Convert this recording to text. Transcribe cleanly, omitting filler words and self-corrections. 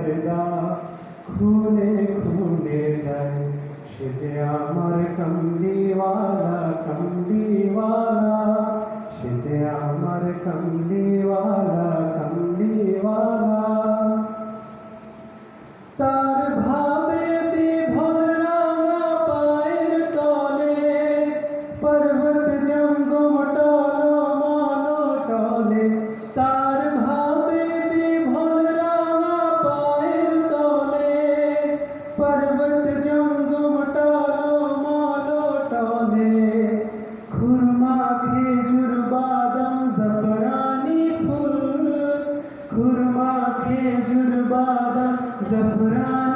পর্দা খুলে খুলে যায়, সে যে আমার কামলিওয়ালা কামলিওয়ালা, সে যে আমার কামলিওয়ালা কামলিওয়ালা। তার ভাবে বিভোর রাঙা পায়ের তলে, পর্বত জঙ্গম টলমল টলে। তার ভাবে বিভোর রাঙা পায়ের তলে, পর্বত জঙ্গম টলমল টলে। খুরমা খেজুর বাদাম জাফরানি ফুল, খুরমা খেজুর বাদাম জাফরানি